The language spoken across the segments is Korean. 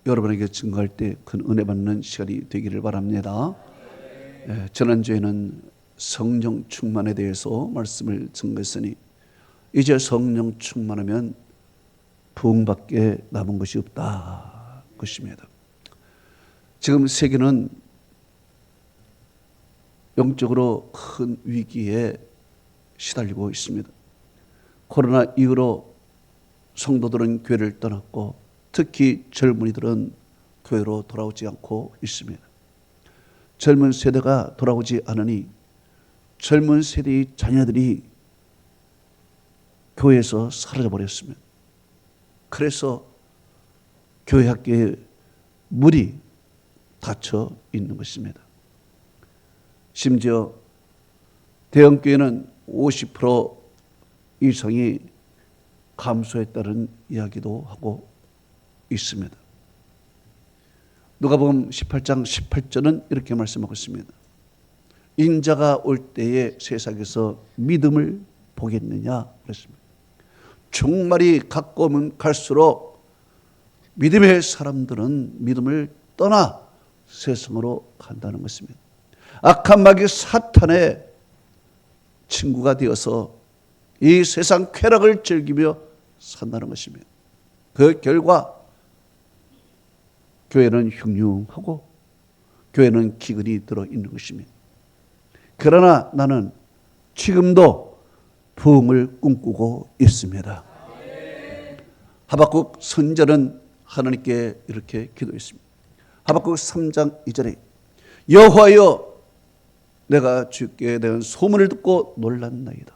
여러분에게 증거할 때 큰 은혜 받는 시간이 되기를 바랍니다. 지난주에는 성령 충만에 대해서 말씀을 증거했으니 이제 성령 충만하면 부흥밖에 남은 것이 없다 것입니다. 지금 세계는 영적으로 큰 위기에 시달리고 있습니다. 코로나 이후로 성도들은 교회를 떠났고 특히 젊은이들은 교회로 돌아오지 않고 있습니다. 젊은 세대가 돌아오지 않으니 젊은 세대의 자녀들이 교회에서 사라져 버렸습니다. 그래서 교회 학교에 물이 닫혀 있는 것입니다. 심지어 대형교회는 50% 이상이 감소했다는 이야기도 하고 있습니다. 누가복음 18장 18절은 이렇게 말씀하고 있습니다. 인자가 올 때에 세상에서 믿음을 보겠느냐 그랬습니다. 종말이 가까우면 갈수록 믿음의 사람들은 믿음을 떠나 세상으로 간다는 것입니다. 악한 마귀 사탄의 친구가 되어서 이 세상 쾌락을 즐기며 산다는 것입니다. 그 결과 교회는 흉흉하고 교회는 기근이 들어있는 것입니다. 그러나 나는 지금도 부흥을 꿈꾸고 있습니다. 하박국 선지자는 하나님께 이렇게 기도했습니다. 하박국 3장 2절에 여호와여 내가 주께 대한 소문을 듣고 놀랐나이다.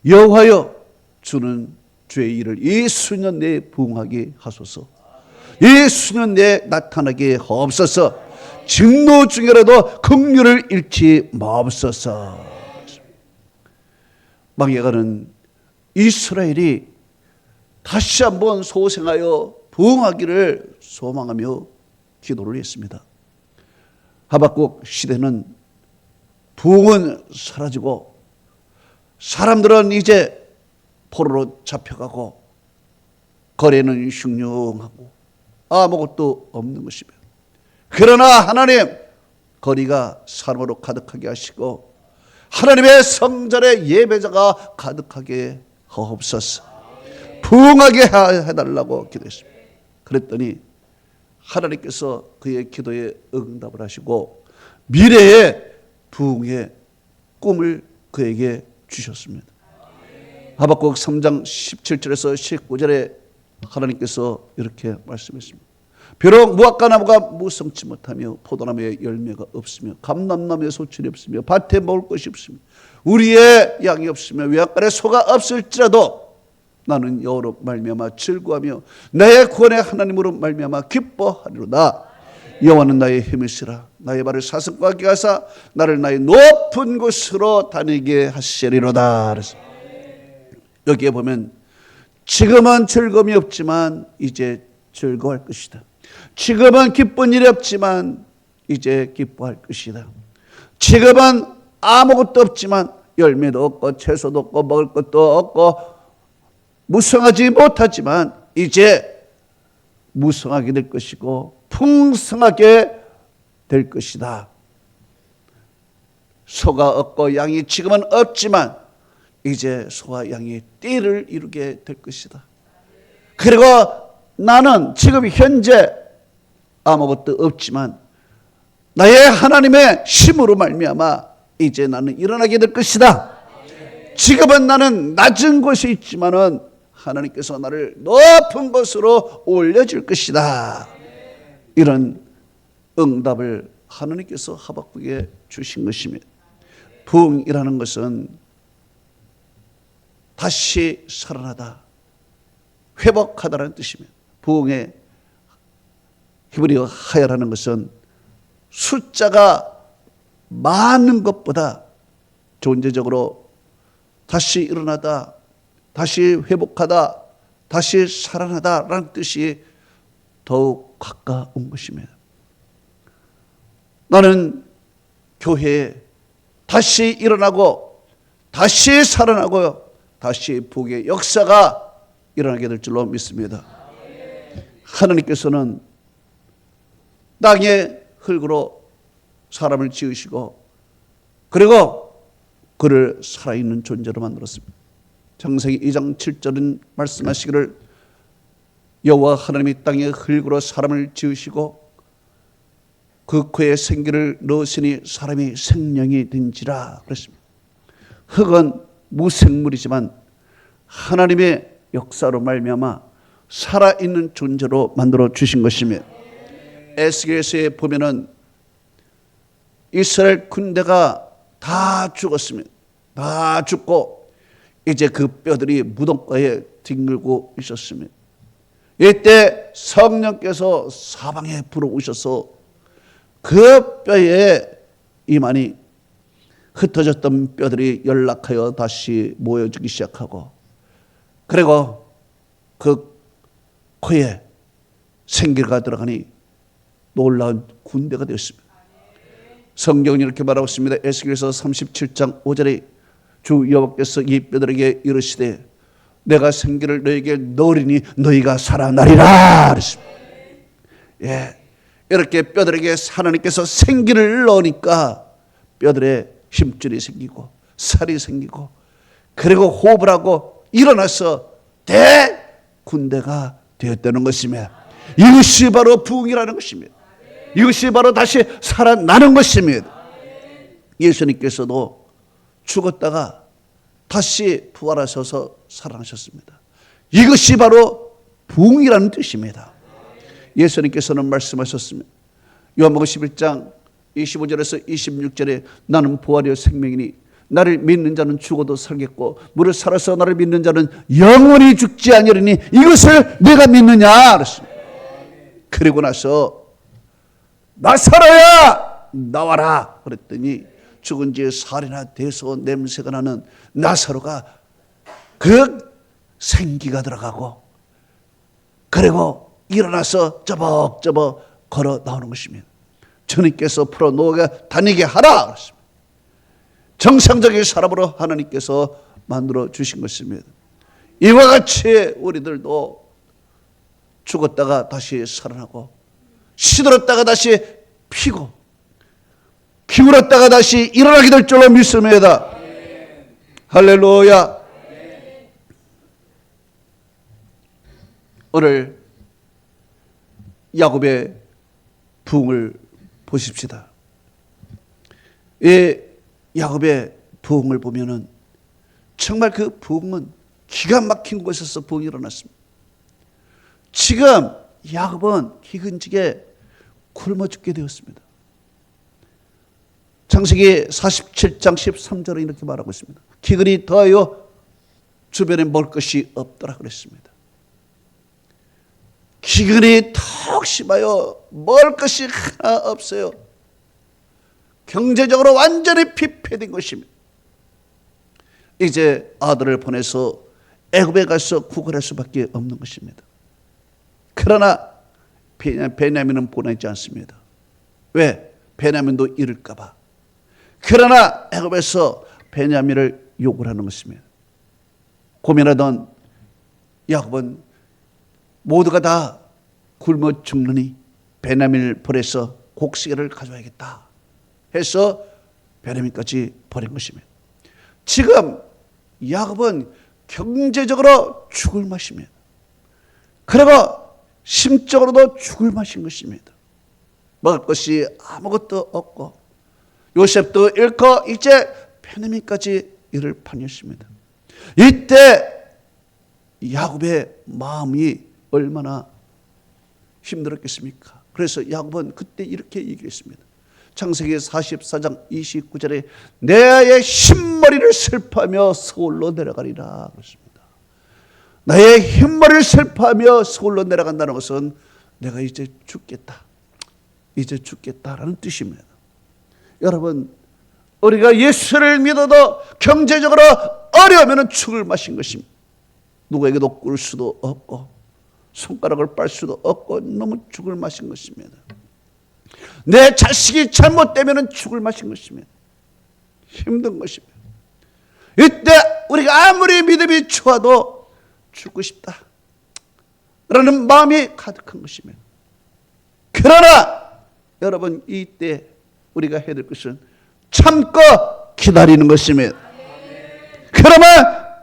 여호와여 주는 주의 일을 이 수년 내에 부응하게 하소서. 이 수년 내에 나타나게 하옵소서. 직노 중이라도 긍휼을 잃지 마옵소서. 망해가는 이스라엘이 다시 한번 소생하여 부응하기를 소망하며 기도를 했습니다. 하박국 시대는 부흥은 사라지고 사람들은 이제 포로로 잡혀가고 거래는 흉흉하고 아무것도 없는 것입니다. 그러나 하나님 거리가 사람으로 가득하게 하시고 하나님의 성전에 예배자가 가득하게 하옵소서. 부흥하게 해달라고 기도했습니다. 그랬더니 하나님께서 그의 기도에 응답을 하시고 미래의 부흥의 꿈을 그에게 주셨습니다. 하박국 3장 17절에서 19절에 하나님께서 이렇게 말씀했습니다. 비록 무화과 나무가 무성치 못하며 포도나무에 열매가 없으며 감람나무에 소출이 없으며 밭에 먹을 것이 없으며 우리의 양이 없으며 외양간에 소가 없을지라도 나는 여호와로 말미암아 즐거워하며 나의 구원의 하나님으로 말미암아 기뻐하리로다. 여호와는 나의 힘이시라. 나의 발을 사슴과 같게 하사 나를 나의 높은 곳으로 다니게 하시리로다. 그래서 여기에 보면 지금은 즐거움이 없지만 이제 즐거워할 것이다. 지금은 기쁜 일이 없지만 이제 기뻐할 것이다. 지금은 아무것도 없지만 열매도 없고 채소도 없고 먹을 것도 없고 무성하지 못하지만 이제 무성하게 될 것이고 풍성하게 될 것이다. 소가 없고 양이 지금은 없지만 이제 소와 양이 띠를 이루게 될 것이다. 그리고 나는 지금 현재 아무것도 없지만 나의 하나님의 힘으로 말미암아 이제 나는 일어나게 될 것이다. 지금은 나는 낮은 곳에 있지만은 하나님께서 나를 높은 곳으로 올려줄 것이다. 이런 응답을 하나님께서 하박국에 주신 것입니다. 부흥이라는 것은 다시 살아나다, 회복하다라는 뜻입니다. 부흥의 히브리어 하야라는 것은 숫자가 많은 것보다 존재적으로 다시 일어나다, 다시 회복하다, 다시 살아나다라는 뜻이 더욱 가까운 것입니다. 나는 교회에 다시 일어나고 다시 살아나고 다시 부흥의 역사가 일어나게 될 줄로 믿습니다. 하나님께서는 땅의 흙으로 사람을 지으시고 그리고 그를 살아있는 존재로 만들었습니다. 창세기 2장 7절은 말씀하시기를 여호와 하나님이 땅의 흙으로 사람을 지으시고 그 코에 생기를 넣으시니 사람이 생명이 된지라 그랬습니다. 흙은 무생물이지만 하나님의 역사로 말미암아 살아있는 존재로 만들어 주신 것입니다. 에스겔서에 보면은 이스라엘 군대가 다 죽었습니다. 다 죽고 이제 그 뼈들이 무덤가에 뒹굴고 있었습니다. 이때 성령께서 사방에 불어오셔서 그 뼈에 이만히 흩어졌던 뼈들이 연락하여 다시 모여지기 시작하고 그리고 그 코에 생기가 들어가니 놀라운 군대가 되었습니다. 성경이 이렇게 말하고 있습니다. 에스겔서 37장 5절에 주 여호와께서 이 뼈들에게 이르시되 내가 생기를 너에게 넣으리니 너희가 살아나리라 그랬습니다. 예, 이렇게 뼈들에게 하나님께서 생기를 넣으니까 뼈들에 힘줄이 생기고 살이 생기고 그리고 호흡을 하고 일어나서 대군대가 되었다는 것입니다. 이것이 바로 부흥이라는 것입니다. 이것이 바로 다시 살아나는 것입니다. 예수님께서도 죽었다가 다시 부활하셔서 살아나셨습니다. 이것이 바로 부흥이라는 뜻입니다. 예수님께서는 말씀하셨습니다. 요한복음 11장 25절에서 26절에 나는 부활이요 생명이니 나를 믿는 자는 죽어도 살겠고 무릇 살아서 나를 믿는 자는 영원히 죽지 아니하리니 이것을 내가 믿느냐 그랬습니다. 그리고 나서 나사로야 나와라 그랬더니 죽은 지 사흘이나 돼서 냄새가 나는 나사로가 그 생기가 들어가고 그리고 일어나서 저벅저벅 걸어 나오는 것입니다. 주님께서 풀어 놓아 다니게 하라 그랬습니다. 정상적인 사람으로 하나님께서 만들어 주신 것입니다. 이와 같이 우리들도 죽었다가 다시 살아나고 시들었다가 다시 피고 기울었다가 다시 일어나게 될 줄로 믿습니다. 할렐루야. 오늘 야곱의 부흥을 보십시다. 이 야곱의 부흥을 보면은 정말 그 부흥은 기가 막힌 곳에서 부흥이 일어났습니다. 지금 야곱은 기근지게 굶어 죽게 되었습니다. 창세기 47장 13절에 이렇게 말하고 있습니다. 기근이 더하여 주변에 먹을 것이 없더라 그랬습니다. 기근이 턱 심하여 먹을 것이 하나 없어요. 경제적으로 완전히 피폐된 것입니다. 이제 아들을 보내서 애굽에 가서 구걸할 수밖에 없는 것입니다. 그러나 베냐민은 보내지 않습니다. 왜? 베냐민도 잃을까 봐. 그러나 애굽에서 베냐민을 욕을 하는 것입니다. 고민하던 야곱은 모두가 다 굶어 죽느니 베냐민을 보내서 곡식을 가져와야겠다 해서 베냐민까지 버린 것입니다. 지금 야곱은 경제적으로 죽을 맛입니다. 그리고 심적으로도 죽을 맛인 것입니다. 먹을 것이 아무것도 없고 요셉도 잃고 이제 베냐민까지 이를 판이었습니다. 이때 야곱의 마음이 얼마나 힘들었겠습니까? 그래서 야곱은 그때 이렇게 얘기했습니다. 창세기 44장 29절에 내 흰머리를 슬퍼하며 서울로 내려가리라 그랬습니다. 나의 흰머리를 슬퍼하며 서울로 내려간다는 것은 내가 이제 죽겠다. 이제 죽겠다라는 뜻입니다. 여러분, 우리가 예수를 믿어도 경제적으로 어려우면 죽을 맛인 것입니다. 누구에게도 꿀 수도 없고 손가락을 빨 수도 없고 너무 죽을 맛인 것입니다. 내 자식이 잘못되면 죽을 맛인 것입니다. 힘든 것입니다. 이때 우리가 아무리 믿음이 좋아도 죽고 싶다 라는 마음이 가득한 것입니다. 그러나 여러분, 이때 우리가 해야 될 것은 참고 기다리는 것입니다. 그러면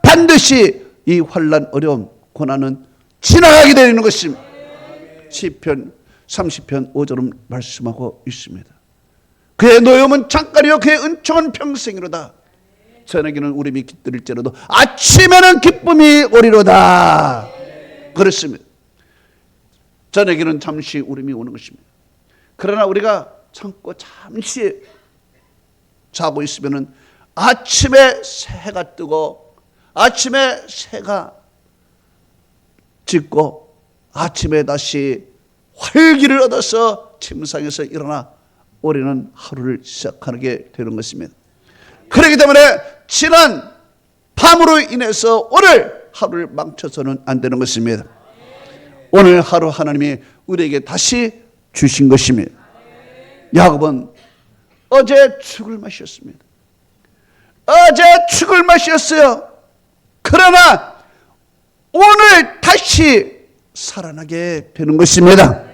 반드시 이 환난, 어려움, 고난은 지나가게 되는 것입니다. 시편 30편 5절은 말씀하고 있습니다. 그의 노염은 잠깐이요 그의 은총은 평생이로다. 저녁에는 울음이 깃들일지라도 아침에는 기쁨이 오리로다. 그렇습니다. 저녁에는 잠시 울음이 오는 것입니다. 그러나 우리가 참고 잠시 자고 있으면 아침에 새가 뜨고 아침에 새가 짖고 아침에 다시 활기를 얻어서 침상에서 일어나 우리는 하루를 시작하게 되는 것입니다. 그렇기 때문에 지난 밤으로 인해서 오늘 하루를 망쳐서는 안 되는 것입니다. 오늘 하루 하나님이 우리에게 다시 주신 것입니다. 야곱은 어제 죽을 맛이었습니다. 어제 죽을 맛이었어요. 그러나 오늘 다시 살아나게 되는 것입니다.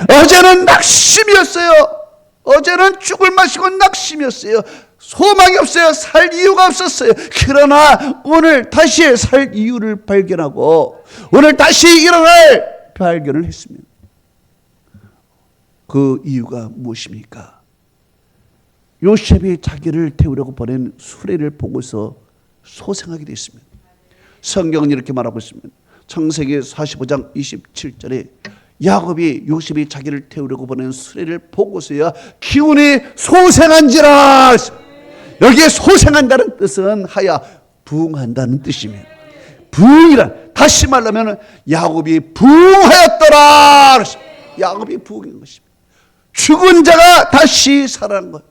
어제는 낙심이었어요. 어제는 죽을 맛이고 낙심이었어요. 소망이 없어요. 살 이유가 없었어요. 그러나 오늘 다시 살 이유를 발견하고 오늘 다시 일어날 발견을 했습니다. 그 이유가 무엇입니까? 요셉이 자기를 태우려고 보낸 수레를 보고서 소생하게 되어 있습니다. 성경은 이렇게 말하고 있습니다. 창세기 45장 27절에 야곱이 요셉이 자기를 태우려고 보낸 수레를 보고서야 기운이 소생한지라. 여기에 소생한다는 뜻은 하야 부흥한다는 뜻입니다. 부흥이란, 다시 말하면 야곱이 부흥하였더라. 야곱이 부흥인 것입니다. 죽은 자가 다시 살아난 것,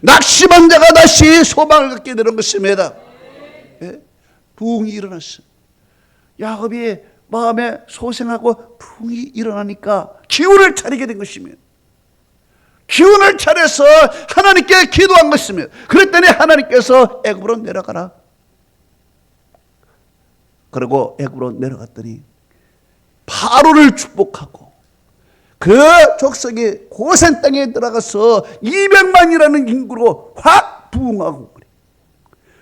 낙심한 자가 다시 소망을 갖게 되는 것입니다. 부흥이 일어났어. 야곱이 마음에 소생하고 부흥이 일어나니까 기운을 차리게 된 것입니다. 기운을 차려서 하나님께 기도한 것입니다. 그랬더니 하나님께서 애굽으로 내려가라. 그리고 애굽으로 내려갔더니 파로를 축복하고 그 족속이 고센 땅에 들어가서 200만이라는 인구로 확 부흥하고,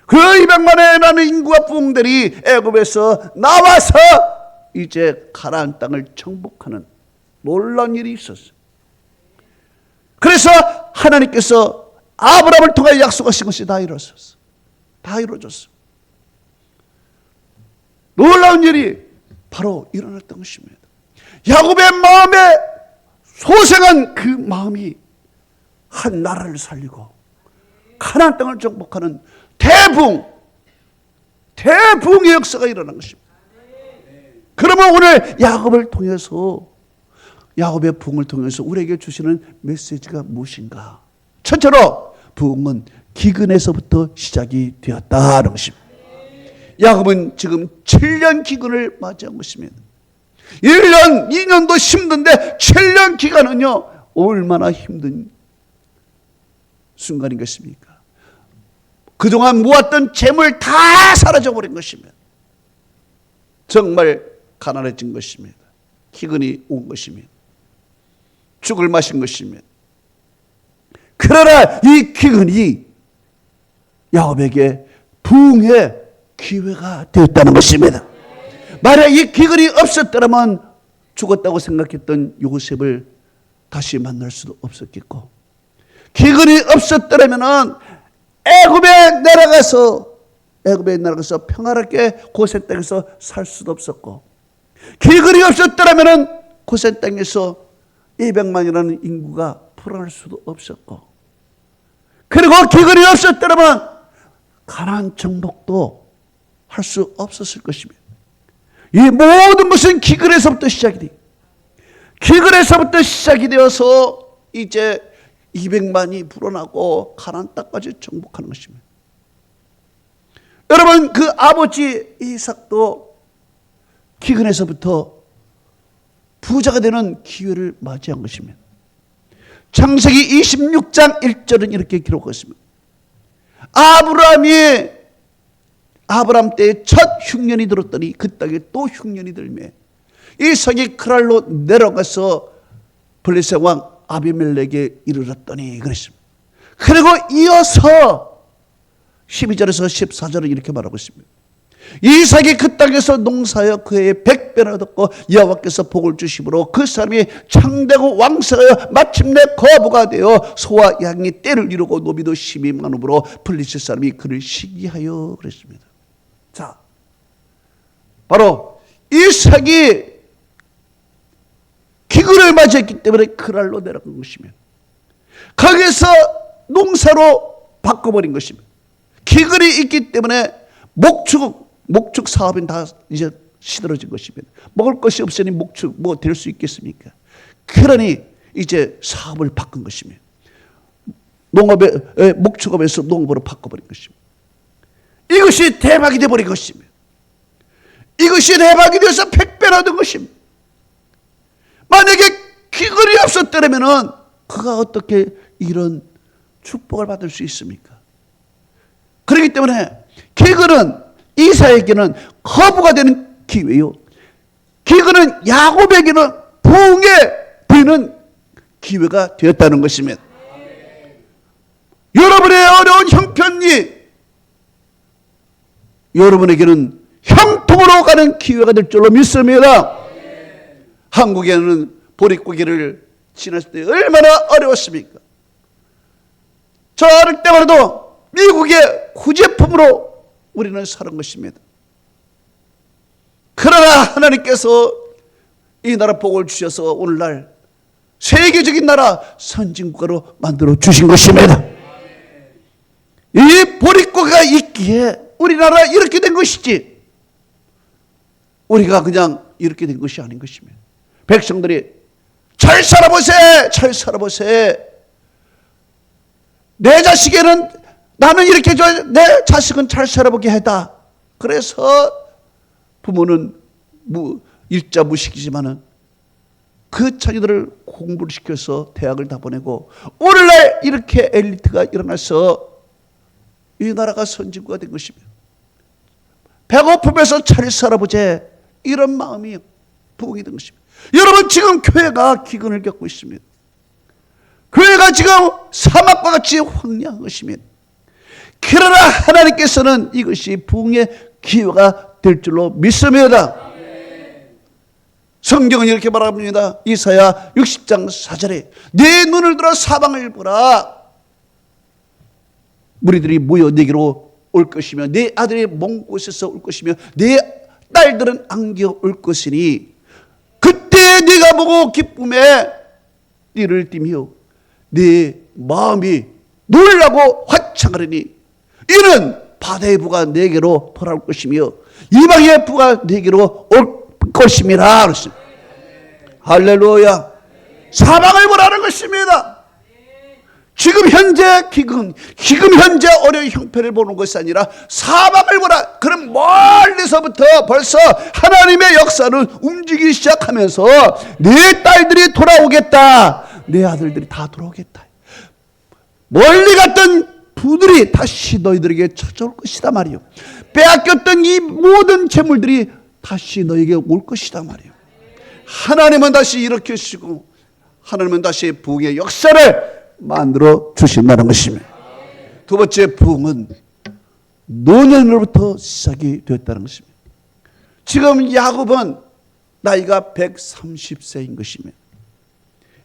그 200만이라는 인구와 부흥들이 애굽에서 나와서 이제 가나안 땅을 정복하는 놀라운 일이 있었어요. 그래서 하나님께서 아브라함을 통해 약속하신 것이 다 이루어졌어. 다 이루어졌어. 놀라운 일이 바로 일어났던 것입니다. 야곱의 마음에 소생한 그 마음이 한 나라를 살리고 가나안 땅을 정복하는 대부흥의 역사가 일어난 것입니다. 그러면 오늘 야곱을 통해서, 야곱의 부흥을 통해서 우리에게 주시는 메시지가 무엇인가? 첫째로 부흥은 기근에서부터 시작이 되었다는 것입니다. 야곱은 지금 7년 기근을 맞이한 것입니다. 1년, 2년도 힘든데 7년 기간은요 얼마나 힘든 순간이겠습니까? 그동안 모았던 재물 다 사라져버린 것입니다. 정말 가난해진 것입니다. 기근이 온 것입니다. 죽을 마신 것입니다. 그러나 이 기근이 야곱에게 부흥의 기회가 되었다는 것입니다. 만약 이 기근이 없었더라면 죽었다고 생각했던 요셉을 다시 만날 수도 없었겠고, 기근이 없었더라면 애굽에 내려가서 평화롭게 고센 땅에서 살 수도 없었고, 기근이 없었더라면 고센 땅에서 200만이라는 인구가 풀어날 수도 없었고, 그리고 기근이 없었더라면 가나안 정복도 할 수 없었을 것입니다. 이 모든 것은 기근에서부터 시작이 돼요. 기근에서부터 시작이 되어서 이제 200만이 불어나고 가나안 땅까지 정복하는 것입니다. 여러분, 그 아버지 이삭도 기근에서부터 부자가 되는 기회를 맞이한 것입니다. 창세기 26장 1절은 이렇게 기록했습니다. 아브라함 때에 첫 흉년이 들었더니 그 땅에 또 흉년이 들매 이삭이 그랄로 내려가서 블레셋 왕 아비멜렉에 이르렀더니 그랬습니다. 그리고 이어서 12절에서 14절을 이렇게 말하고 있습니다. 이삭이 그 땅에서 농사하여 그의 100배나 얻었고 여호와께서 복을 주심으로 그 사람이 창대고 왕성하여 마침내 거부가 되어 소와 양이 떼를 이루고 노비도 심히 많음으로 블리셋 사람이 그를 시기하여 그랬습니다. 자, 바로 이삭이 기근을 맞이했기 때문에 그랄로 내려간 것이며 거기서 농사로 바꿔버린 것입니다. 기근이 있기 때문에 목축 사업은 다 이제 시들어진 것입니다. 먹을 것이 없으니 목축 뭐 될 수 있겠습니까? 그러니 이제 사업을 바꾼 것입니다. 목축업에서 농업으로 바꿔버린 것입니다. 이것이 대박이 되어버린 것입니다. 이것이 대박이 되어서 100배나 된 것입니다. 만약에 기근이 없었더라면 그가 어떻게 이런 축복을 받을 수 있습니까? 그렇기 때문에 기근은 이삭에게는 거부가 되는 기회요. 기근은 야곱에게는 부흥에 되는 기회가 되었다는 것입니다. 여러분의 어려운 형편이 여러분에게는 형통으로 가는 기회가 될 줄로 믿습니다. 한국에는 보릿고개를 지났을 때 얼마나 어려웠습니까? 저 어릴 때마도 미국의 구제품으로 우리는 사는 것입니다. 그러나 하나님께서 이 나라 복을 주셔서 오늘날 세계적인 나라 선진국가로 만들어 주신 것입니다. 이 보릿고개가 있기에 우리나라 이렇게 된 것이지 우리가 그냥 이렇게 된 것이 아닌 것입니다. 백성들이 잘 살아보세, 잘 살아보세. 내 자식에는 나는 이렇게 해줘야 내 자식은 잘 살아보게 해다. 그래서 부모는 일자 무식이지만은 그 자녀들을 공부를 시켜서 대학을 다 보내고 오늘날 이렇게 엘리트가 일어나서 이 나라가 선진국가 된 것입니다. 배고프면서 잘 살아보자 이런 마음이 부흥이 된 것입니다. 여러분 지금 교회가 기근을 겪고 있습니다. 교회가 지금 사막과 같이 황량한 것입니다. 그러나 하나님께서는 이것이 부흥의 기회가 될 줄로 믿습니다. 성경은 이렇게 말합니다. 이사야 60장 4절에 내 눈을 들어 사방을 보라. 무리들이 모여 내게로 올 것이며 내 아들이 먼 곳에서 올 것이며 내 딸들은 안겨 올 것이니 그때 네가 보고 기쁨에 띠를 띠며 네 마음이 놀라고 화창하리니 이는 바다의 부가 내게로 돌아올 것이며 이방의 부가 내게로 올 것임이라 그랬습니다. 할렐루야. 사방을 보라는 것입니다. 지금 현재 기금 현재 어려운 형편을 보는 것이 아니라 사방을 보라. 그럼 멀리서부터 벌써 하나님의 역사는 움직이기 시작하면서 네 딸들이 돌아오겠다. 내 아들들이 다 돌아오겠다. 멀리 갔던 부들이 다시 너희들에게 찾아올 것이다 말이요. 빼앗겼던 이 모든 재물들이 다시 너에게 올 것이다 말이요. 하나님은 다시 일으키시고 하나님은 다시 부흥의 역사를 만들어 주신다는 것입니다. 두 번째 부흥은 노년으로부터 시작이 되었다는 것입니다. 지금 야곱은 나이가 130세인 것입니다.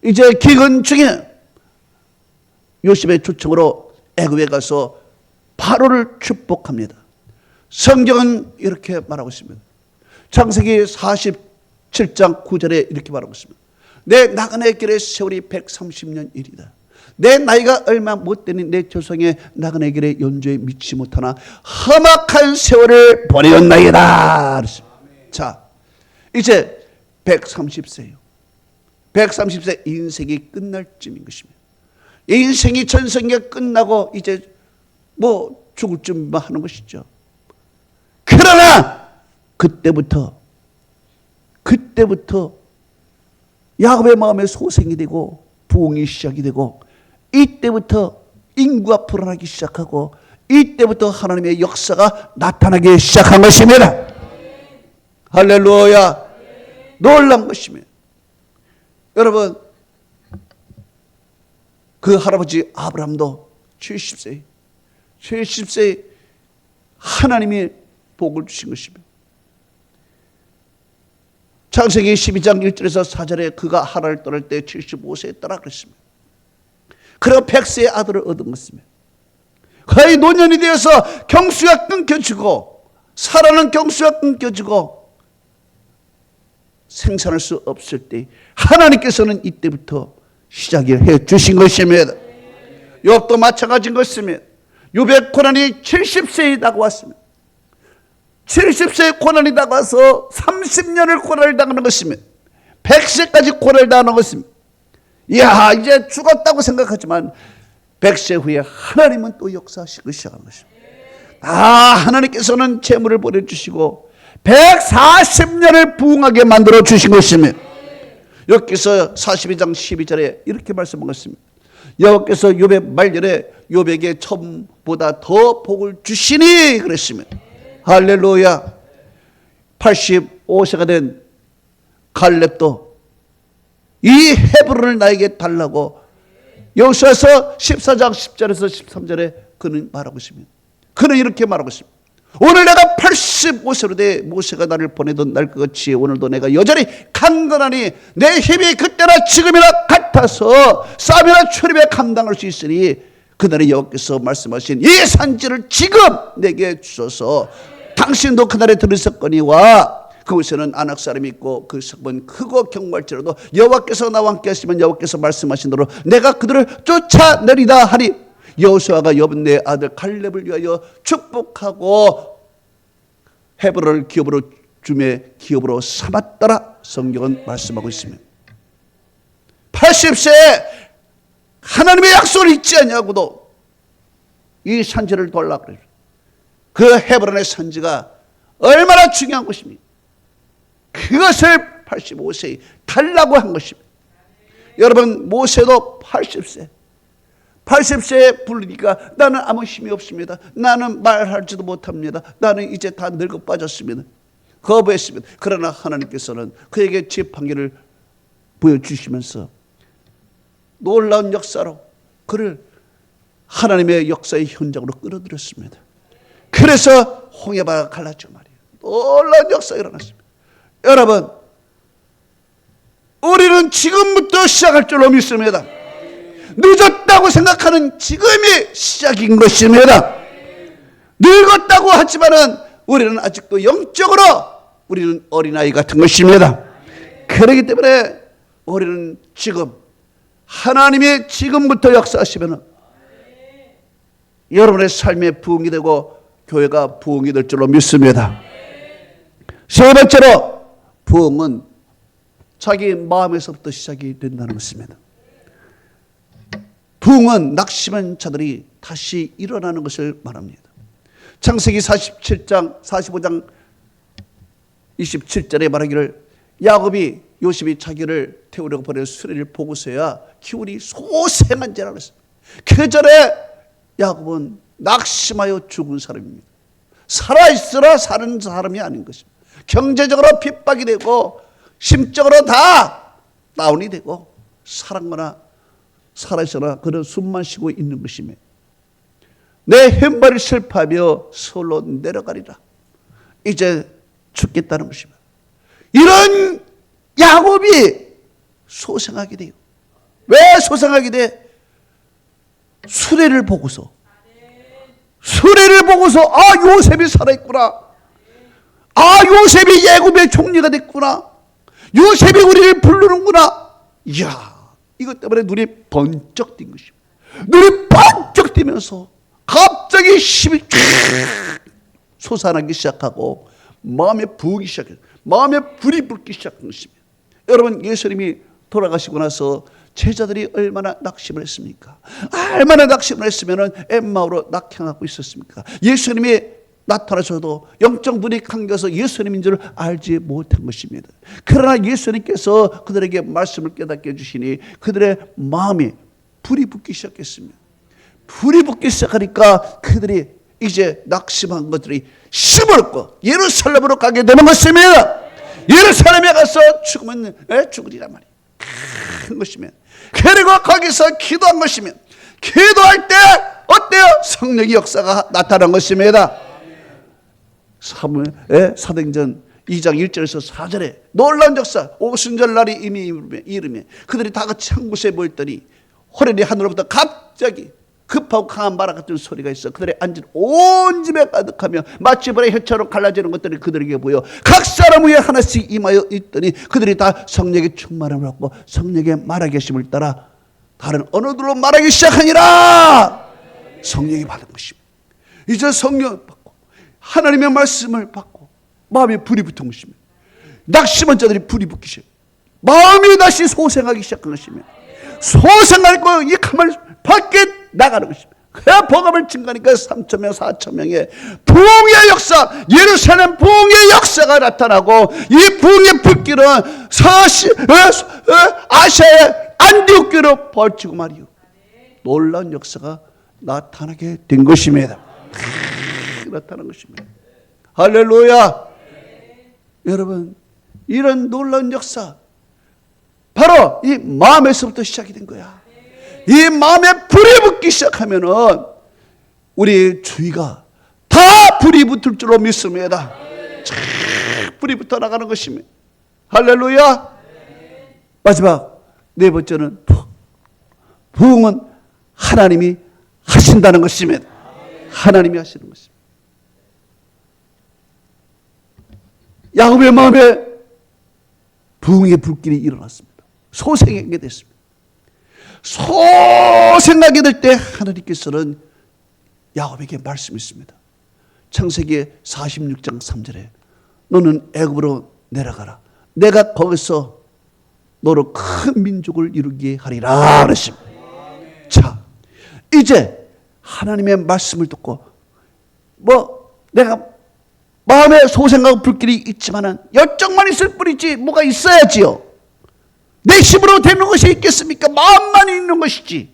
이제 기근 중에 요셉의 초청으로 애굽에 가서 바로를 축복합니다. 성경은 이렇게 말하고 있습니다. 창세기 47장 9절에 이렇게 말하고 있습니다. 내 나그네 길의 세월이 130년 일이다. 내 나이가 얼마 못 되니 내 조상의 나그네 길의 연주에 미치지 못하나 험악한 세월을 보내었나이다. 자, 이제 130세예요. 130세 인생이 끝날 쯤인 것입니다. 인생이 전생에 끝나고 이제 뭐 죽을 준비만 하는 것이죠. 그러나 그때부터 야곱의 마음에 소생이 되고 부흥이 시작이 되고 이때부터 인구가 불어나기 시작하고 이때부터 하나님의 역사가 나타나기 시작한 것입니다. 할렐루야. 놀란 것입니다. 여러분 그 할아버지 아브라함도 70세에 하나님이 복을 주신 것입니다. 창세기 12장 1절에서 4절에 그가 하란을 떠날 때 75세에 떠나 그랬습니다. 그리고 100세의 아들을 얻은 것입니다. 거의 노년이 되어서 경수가 끊겨지고 사라는 경수가 끊겨지고 생산할 수 없을 때 하나님께서는 이때부터 시작을 해 주신 것입니다. 욥도 마찬가지인 것입니다. 욥의 고난이 70세에 다가왔습니다. 70세에 고난이 다가와서 30년을 고난을 당하는 것입니다. 100세까지 고난을 당하는 것입니다. 이야, 이제 죽었다고 생각하지만 100세 후에 하나님은 또 역사하시기 시작하는 것입니다. 하나님께서는 재물을 보내주시고 140년을 부흥하게 만들어 주신 것입니다. 여기서 42장 12절에 이렇게 말씀한 것입니다. 여호와께서 욥의 말년에 욥에게 처음보다 더 복을 주시니 그랬습니다. 할렐루야. 85세가 된 갈렙도 이 헤브론을 나에게 달라고 여호수아서 14장 10절에서 13절에 그는 말하고 있습니다. 그는 이렇게 말하고 있습니다. 오늘 내가 85세로 돼 모세가 나를 보내던 날 같이 오늘도 내가 여전히 강건하니 내 힘이 그때나 지금이나 같아서 싸움이나 출입에 감당할 수 있으니 그날에 여호와께서 말씀하신 이 산지를 지금 내게 주소서. 당신도 그날에 들으셨거니와 그곳에는 아낙 사람이 있고 그 성은 크고 경고할지라도 여호와께서 나와 함께 하시면 여호와께서 말씀하신 대로 내가 그들을 쫓아내리다 하니 여호수아가 여분네 아들 갈렙을 위하여 축복하고 헤브론을 기업으로 주매 기업으로 삼았더라. 성경은 말씀하고 있습니다. 80세에 하나님의 약속을 잊지 않냐고도 이 산지를 돌라 그래요. 그 헤브론의 산지가 얼마나 중요한 것입니까? 그것을 85세에 달라고 한 것입니다. 여러분, 모세도 80세에 부르니까 나는 아무 힘이 없습니다. 나는 말할지도 못합니다. 나는 이제 다 늙어 빠졌습니다. 거부했습니다. 그러나 하나님께서는 그에게 재판기를 보여주시면서 놀라운 역사로 그를 하나님의 역사의 현장으로 끌어들였습니다. 그래서 홍해바다가 갈랐죠 말이에요. 놀라운 역사가 일어났습니다. 여러분, 우리는 지금부터 시작할 줄로 믿습니다. 늦었다고 생각하는 지금이 시작인 것입니다. 늙었다고 하지만은 우리는 아직도 영적으로 우리는 어린아이 같은 것입니다. 그렇기 때문에 우리는 지금 하나님이 지금부터 역사하시면 여러분의 삶에 부흥이 되고 교회가 부흥이 될 줄로 믿습니다. 세 번째로 부흥은 자기 마음에서부터 시작이 된다는 것입니다. 부흥은 낙심한 자들이 다시 일어나는 것을 말합니다. 창세기 45장 27절에 말하기를 야곱이 요셉이 자기를 태우려고 보낸 수레를 보고서야 기운이 소생한지라 그랬습니다. 그 전에 야곱은 낙심하여 죽은 사람입니다. 살아있으라 사는 사람이 아닌 것입니다. 경제적으로 핍박이 되고 심적으로 다 다운이 되고 살았거나 살아있으나 그런 숨만 쉬고 있는 것이며 내 햄발이 슬퍼하며 서울로 내려가리라. 이제 죽겠다는 것입니다. 이런 야곱이 소생하게 돼요. 왜 소생하게 돼? 수레를 보고서 요셉이 살아있구나. 요셉이 애굽의 총리가 됐구나. 요셉이 우리를 부르는구나. 이야, 이것 때문에 눈이 번쩍 뜬 것입니다. 눈이 번쩍 뜨면서 갑자기 힘이 솟아나기 시작하고 마음에 부기 시작해요. 마음에 불이 붙기 시작한 것입니다. 여러분, 예수님이 돌아가시고 나서 제자들이 얼마나 낙심을 했습니까? 얼마나 낙심을 했으면 엠마오로 낙향하고 있었습니까? 예수님이 나타나셔도 영적 눈이 감겨서 예수님인 줄 알지 못한 것입니다. 그러나 예수님께서 그들에게 말씀을 깨닫게 해주시니 그들의 마음에 불이 붙기 시작했습니다. 불이 붙기 시작하니까 그들이 이제 낙심한 것들이 힘을 얻고 예루살렘으로 가게 되는 것입니다. 예루살렘에 가서 죽으면 죽으리란 말이에요. 한 것이면, 그리고 거기서 기도한 것이면, 기도할 때 어때요? 성령의 역사가 나타난 것입니다. 사도행전 2장 1절에서 4절에 놀라운 역사, 오순절 날이 이미 이르며 그들이 다 같이 한 곳에 모였더니 호련히 하늘로부터 갑자기 급하고 강한 바람 같은 소리가 있어 그들의 앉은 온 집에 가득하며 마치 불의 혀처럼 갈라지는 것들이 그들에게 보여 각 사람 위에 하나씩 임하여 있더니 그들이 다 성령의 충만함을 받고 성령의 말하게 하심을 따라 다른 언어들로 말하기 시작하니라. 성령이 받은 것입니다. 이제 성령을 받고 하나님의 말씀을 받고 마음에 불이 붙은 것입니다. 낙심한 자들이 불이 붙기 시작, 마음이 다시 소생하기 시작한 것입니다. 소생하고 이 가만히 밖에 나가는 것입니다. 그 복음을 증가하니까 3,000명 4,000명의 부흥의 역사, 예루살렘 부흥의 역사가 나타나고 이 부흥의 불길은 아시아의 안디옥교로 벌치고 말이요 놀라운 역사가 나타나게 된 것입니다. 나타난 것입니다. 할렐루야. 여러분, 이런 놀라운 역사 바로 이 마음에서부터 시작이 된 거야. 이 마음에 불이 붙기 시작하면은 우리 주위가 다 불이 붙을 줄로 믿습니다. 불이 붙어 나가는 것입니다. 할렐루야. 마지막 네 번째는 부흥은 하나님이 하신다는 것입니다. 하나님이 하시는 것입니다. 야곱의 마음에 부흥의 불길이 일어났습니다. 소생하게 됐습니다. 소생하게 될 때 하나님께서는 야곱에게 말씀했습니다. 창세기 46장 3절에 너는 애굽으로 내려가라. 내가 거기서 너로 큰 민족을 이루게 하리라 그랬습니다. 자, 이제 하나님의 말씀을 듣고 내가 마음에 소생하고 불길이 있지만은 열정만 있을 뿐이지 뭐가 있어야지요. 내 힘으로 되는 것이 있겠습니까? 마음만 있는 것이지.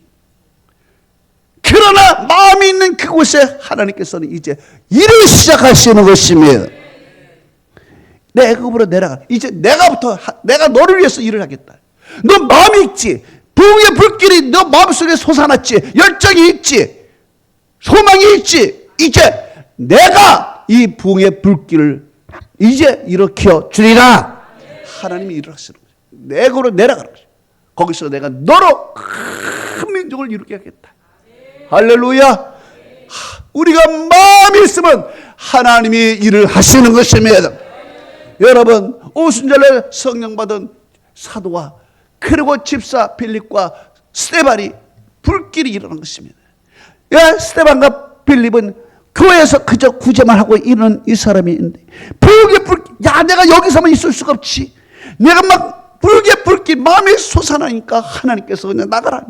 그러나 마음이 있는 그곳에 하나님께서는 이제 일을 시작하시는 것입니다. 내 애굽으로 내려가. 이제 내가 너를 위해서 일을 하겠다. 너 마음이 있지. 부흥의 불길이 너 마음속에 솟아났지. 열정이 있지. 소망이 있지. 이제 내가 이 부흥의 불길을 이제 일으켜 주리라. 하나님이 일을 하시는 거예요. 내 애굽으로 내려가는 거죠. 거기서 내가 너로 큰 민족을 이루게 하겠다. 할렐루야. 우리가 마음이 있으면 하나님이 일을 하시는 것입니다. 여러분, 오순절에 성령 받은 사도와 그리고 집사 빌립과 스데반이 불길이 일어난 것입니다. 스데반과 빌립은 교회에서 그저 구제만 하고 있는 이 사람이 있는데 불길, 내가 여기서만 있을 수가 없지. 내가 막 불길 불길 마음이 솟아나니까 하나님께서 그냥 나가라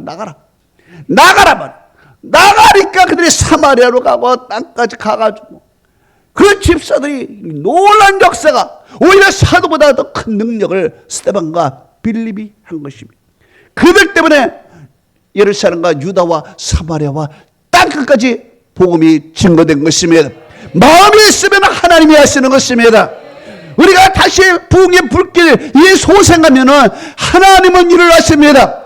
나가니까 그들이 사마리아로 가고 땅까지 가가지고 그 집사들이 놀란 역사가 오히려 사도보다 더 큰 능력을 스데반과 빌립이 한 것입니다. 그들 때문에 예루살렘과 유다와 사마리아와 땅끝까지 복음이 증거된 것입니다. 마음이 있으면 하나님이 하시는 것입니다. 우리가 다시 부흥의 불길 이 소생하면은 하나님은 일을 하십니다.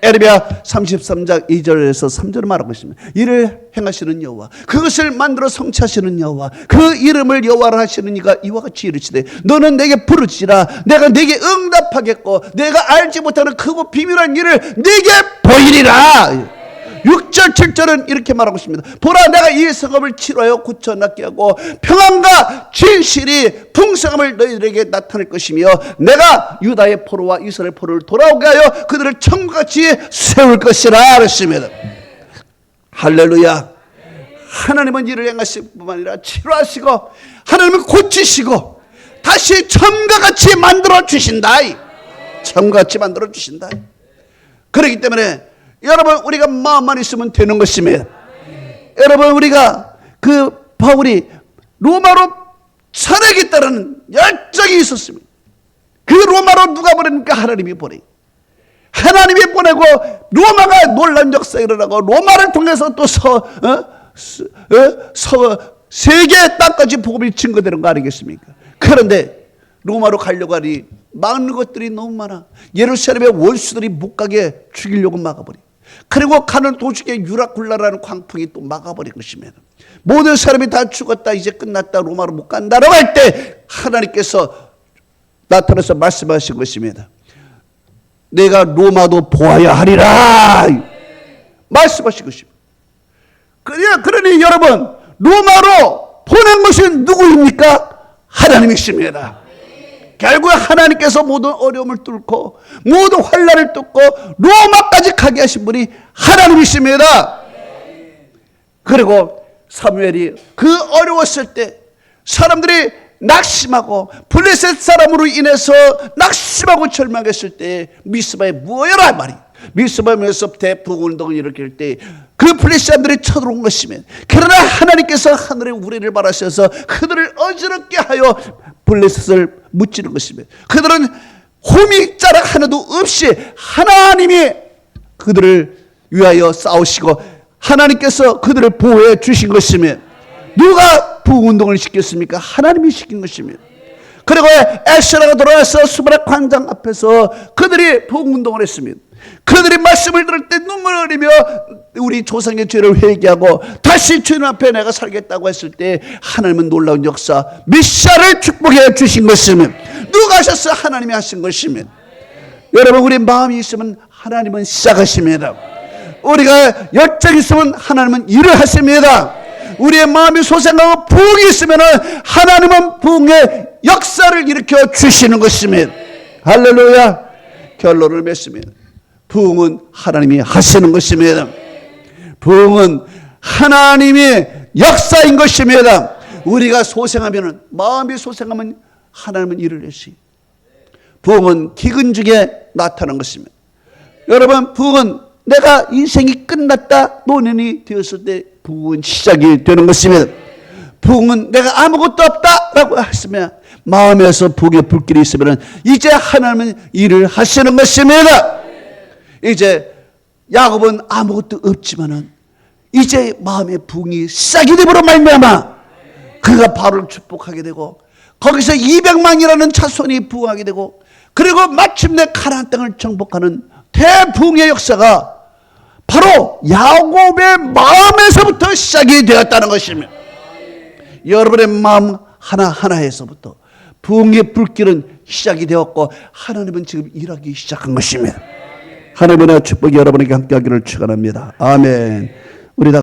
에레미야 33장 2절에서 3절을 말하고 있습니다. 이를 행하시는 여호와, 그것을 만들어 성취하시는 여호와, 그 이름을 여호와라 하시는 이가 이와 같이 이르시되 너는 내게 부르짖으라. 내가 내게 응답하겠고 내가 알지 못하는 크고 비밀한 일을 내게 보이리라. 6절 7절은 이렇게 말하고 있습니다. 보라, 내가 이 성읍을 치료하여 고쳐 낫게 하고 평안과 진실이 풍성함을 너희들에게 나타낼 것이며 내가 유다의 포로와 이스라엘 포로를 돌아오게 하여 그들을 천국같이 세울 것이라 그랬습니다. 할렐루야. 하나님은 일을 행하실 뿐만 아니라 치료하시고 하나님은 고치시고 다시 천국같이 만들어 주신다. 천국같이 만들어 주신다. 그렇기 때문에 여러분, 우리가 마음만 있으면 되는 것입니다. 여러분, 우리가 그 바울이 로마로 살아야겠다는 열정이 있었습니다. 그 로마로 누가 보냅니까? 하나님이 보내. 하나님이 보내고 로마가 놀란 역사가 일어나고 로마를 통해서 또 세계 땅까지 복음이 증거되는 거 아니겠습니까? 그런데 로마로 가려고 하니 막는 것들이 너무 많아. 예루살렘의 원수들이 못 가게 죽이려고 막아버리. 그리고 가는 도중에 유라굴라라는 광풍이 또 막아버린 것입니다. 모든 사람이 다 죽었다, 이제 끝났다, 로마로 못 간다라고 할 때 하나님께서 나타나서 말씀하신 것입니다. 내가 로마도 보아야 하리라 말씀하신 것입니다. 그러니 여러분, 로마로 보낸 것은 누구입니까? 하나님이십니다. 결국 하나님께서 모든 어려움을 뚫고 모든 환난을 뚫고 로마까지 가게 하신 분이 하나님이십니다. 그리고 사무엘이 그 어려웠을 때 사람들이 낙심하고 블레셋 사람으로 인해서 낙심하고 절망했을 때 미스바에 모여라 말이. 미스바에서 대부운동을 일으킬 때 그 블레셋 사람들이 쳐들어온 것이면, 그러나 하나님께서 하늘의 우레를 바라셔서 그들을 어지럽게 하여 블레셋을 무찌는 것이며, 그들은 호미 자락 하나도 없이 하나님이 그들을 위하여 싸우시고 하나님께서 그들을 보호해 주신 것이며, 누가 부운동을 시켰습니까? 하나님이 시킨 것이며, 그리고 에스라가 돌아와서 수바라 광장 앞에서 그들이 부운동을 했습니다. 그들이 말씀을 들을 때 눈물을 흘리며 우리 조상의 죄를 회개하고 다시 주님 앞에 내가 살겠다고 했을 때 하나님은 놀라운 역사, 메시아를 축복해 주신 것이며, 누가 하셨어? 하나님이 하신 것이며, 여러분, 우리 마음이 있으면 하나님은 시작하십니다. 우리가 열정이 있으면 하나님은 일을 하십니다. 우리의 마음이 소생하고 부흥이 있으면 하나님은 부흥의 역사를 일으켜 주시는 것입니다. 할렐루야. 결론을 맺습니다. 부흥은 하나님이 하시는 것입니다. 부흥은 하나님의 역사인 것입니다. 우리가 소생하면, 마음이 소생하면 하나님은 일을 하시. 부흥은 기근 중에 나타난 것입니다. 여러분, 부흥은 내가 인생이 끝났다 노년이 되었을 때 부흥은 시작이 되는 것입니다. 부흥은 내가 아무것도 없다라고 했으면, 마음에서 부흥의 불길이 있으면 이제 하나님은 일을 하시는 것입니다. 이제 야곱은 아무것도 없지만은 이제 마음의 부흥이 시작이 되므로 말미암아 그가 바로를 축복하게 되고, 거기서 200만이라는 자손이 부흥하게 되고, 그리고 마침내 가나안 땅을 정복하는 대부흥의 역사가 바로 야곱의 마음에서부터 시작이 되었다는 것입니다. 여러분의 마음 하나하나에서부터 부흥의 불길은 시작이 되었고 하나님은 지금 일하기 시작한 것입니다. 하나님의 축복이 여러분에게 함께하기를 축원합니다. 아멘. 우리 다